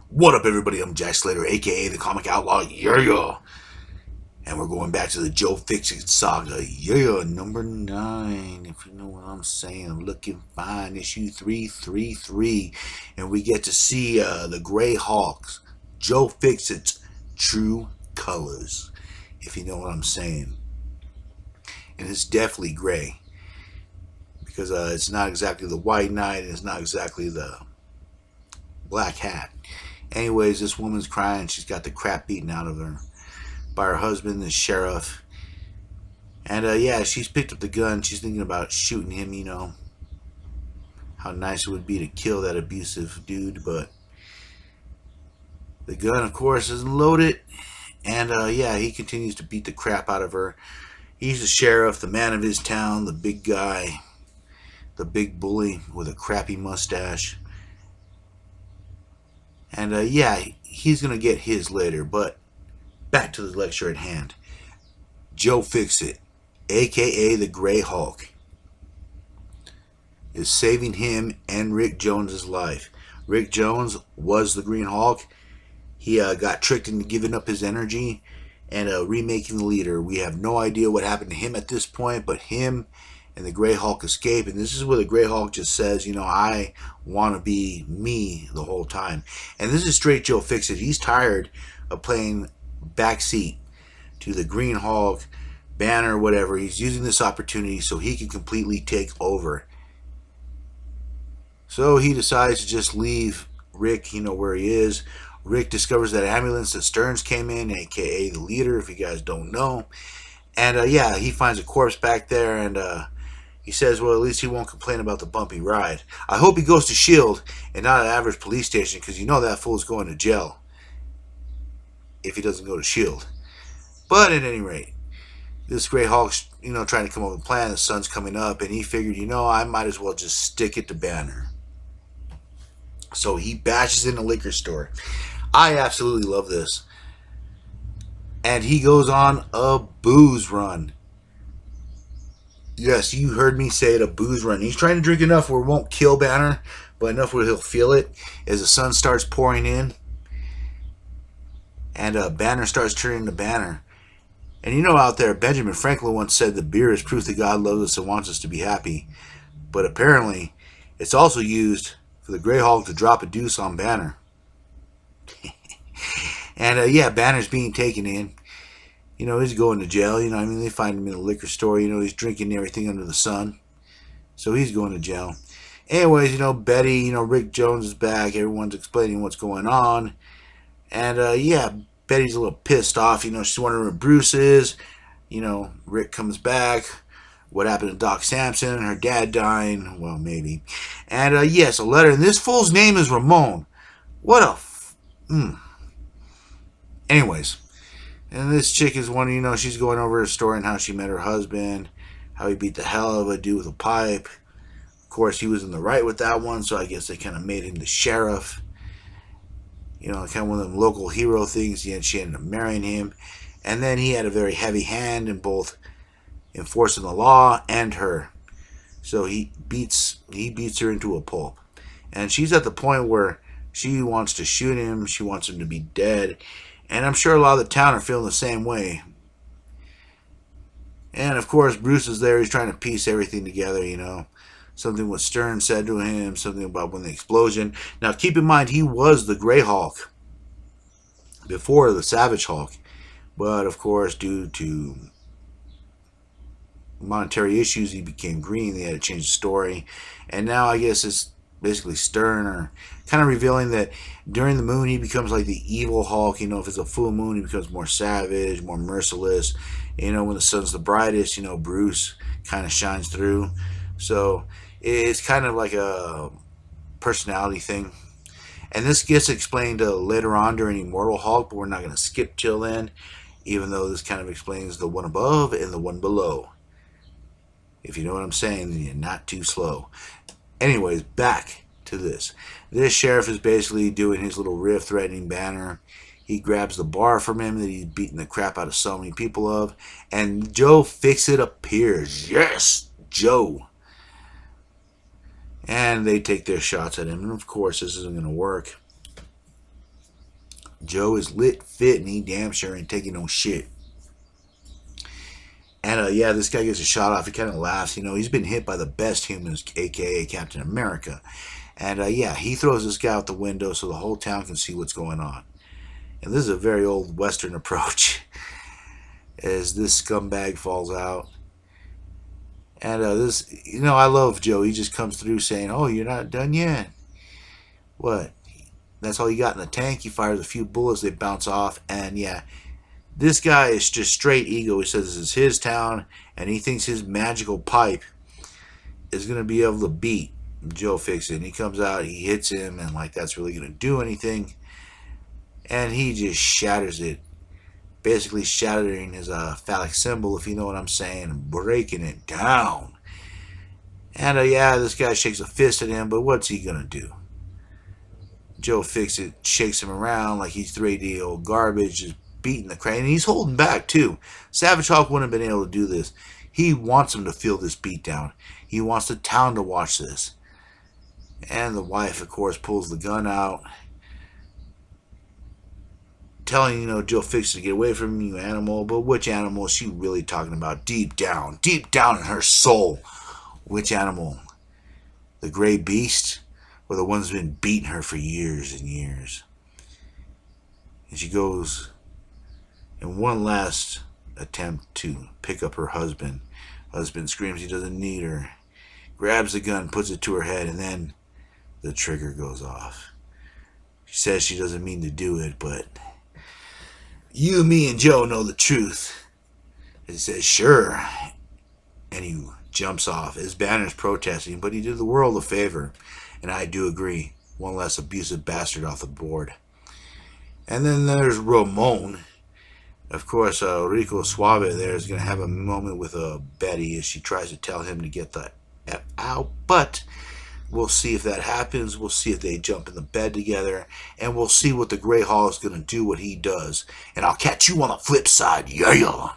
What up, everybody? I'm Jack Slater, aka the Comic Outlaw. Yeah, and we're going back to the Joe Fixit Saga. Yeah, number 9. If you know what I'm saying, looking fine. Issue 333, and we get to see the Gray Hawks, Joe Fixit's true colors. If you know what I'm saying, and it's definitely gray because it's not exactly the White Knight, and it's not exactly the Black Hat. Anyways, this woman's crying. She's got the crap beaten out of her by her husband, the sheriff. And yeah, she's picked up the gun. She's thinking about shooting him, how nice it would be to kill that abusive dude. But the gun, of course, isn't loaded. And yeah, he continues to beat the crap out of her. He's the sheriff, the man of his town, the big guy, the big bully with a crappy mustache. And yeah, he's going to get his later. But back to the lecture at hand. Joe Fixit, aka the Gray Hulk, is saving him and Rick Jones's life. Rick Jones was the Green Hulk. He got tricked into giving up his energy and remaking the leader. We have no idea what happened to him at this point, but him and the Gray Hulk escape. And this is where the Gray Hulk just says, I want to be me the whole time. And this is straight Joe Fixit. He's tired of playing backseat to the Green Hulk, Banner, whatever. He's using this opportunity so he can completely take over. So he decides to just leave Rick, where he is. Rick discovers that ambulance that Stearns came in, aka the leader, if you guys don't know. And yeah, he finds a corpse back there, and he says, well, at least he won't complain about the bumpy ride. I hope he goes to S.H.I.E.L.D. and not an average police station, because that fool's going to jail if he doesn't go to S.H.I.E.L.D. But at any rate, this Grey Hulk's, trying to come up with a plan. The sun's coming up, and he figured, I might as well just stick it to Banner. So he bashes in a liquor store. I absolutely love this. And he goes on a booze run. Yes, you heard me say it, a booze run. He's trying to drink enough where it won't kill Banner, but enough where he'll feel it as the sun starts pouring in. And Banner starts turning to Banner. And out there, Benjamin Franklin once said that beer is proof that God loves us and wants us to be happy. But apparently, it's also used for the Grey Hulk to drop a deuce on Banner. And yeah, Banner's being taken in. He's going to jail. They find him in a liquor store. He's drinking everything under the sun. So he's going to jail. Anyways, Betty, Rick Jones is back. Everyone's explaining what's going on. And yeah, Betty's a little pissed off. She's wondering where Bruce is. Rick comes back. What happened to Doc Samson? Her dad dying. Well, maybe. And yes, a letter. And this fool's name is Ramon. What a... Anyways. And this chick is one, she's going over her story and how she met her husband. How he beat the hell out of a dude with a pipe. Of course, he was in the right with that one. So I guess they kind of made him the sheriff. Kind of one of them local hero things. She ended up marrying him. And then he had a very heavy hand in both enforcing the law and her. So he beats her into a pulp. And she's at the point where she wants to shoot him. She wants him to be dead. And I'm sure a lot of the town are feeling the same way. And of course, Bruce is there. He's trying to piece everything together, Something what Stern said to him, something about when the explosion. Now, keep in mind, he was the Grey Hulk before the Savage Hulk. But, of course, due to monetary issues, he became green. They had to change the story. And now, I guess it's basically Stern or kind of revealing that during the moon, he becomes like the evil Hulk. If it's a full moon, he becomes more savage, more merciless. When the sun's the brightest, Bruce kind of shines through. So it's kind of like a personality thing. And this gets explained later on during Immortal Hulk, but we're not going to skip till then, even though this kind of explains the one above and the one below. If you know what I'm saying, then you're not too slow. Anyways, back to this. This sheriff is basically doing his little riff threatening Banner. He grabs the bar from him that he's beating the crap out of so many people of. And Joe Fixit appears. Yes, Joe. And they take their shots at him. And of course, this isn't going to work. Joe is lit, fit, and he damn sure ain't taking no shit. And yeah, this guy gets a shot off. He kind of laughs. He's been hit by the best humans, aka Captain America. And yeah, he throws this guy out the window so the whole town can see what's going on. And this is a very old Western approach. As this scumbag falls out. And I love Joe. He just comes through saying, "Oh, you're not done yet. What? That's all you got in the tank?" He fires a few bullets. They bounce off. And yeah, this guy is just straight ego. He says this is his town, and he thinks his magical pipe is going to be able to beat Joe Fixit. And he comes out, he hits him, and like that's really going to do anything. And he just shatters it. Basically shattering his phallic symbol, if you know what I'm saying, breaking it down. And yeah, this guy shakes a fist at him, but what's he gonna do? Joe Fixit shakes him around like he's 3D old garbage, just beating the crane. And he's holding back too. Savage Hulk wouldn't have been able to do this. He wants him to feel this beatdown. He wants the town to watch this. And the wife, of course, pulls the gun out, telling Joe Fixit to get away from you, animal. But which animal is she really talking about? Deep down in her soul, which animal? The gray beast, or the one's been beating her for years and years? And she goes in one last attempt to pick up her husband. Husband screams he doesn't need her, grabs the gun, puts it to her head, and then the trigger goes off. She says she doesn't mean to do it, but you, me, and Joe know the truth. He says, sure. And he jumps off. His banner's protesting, but he did the world a favor. And I do agree. One less abusive bastard off the board. And then there's Ramon. Of course, Rico Suave there is going to have a moment with Betty as she tries to tell him to get the F out. But we'll see if that happens. We'll see if they jump in the bed together. And we'll see what the Grey Hall is going to do, what he does. And I'll catch you on the flip side. Yeah.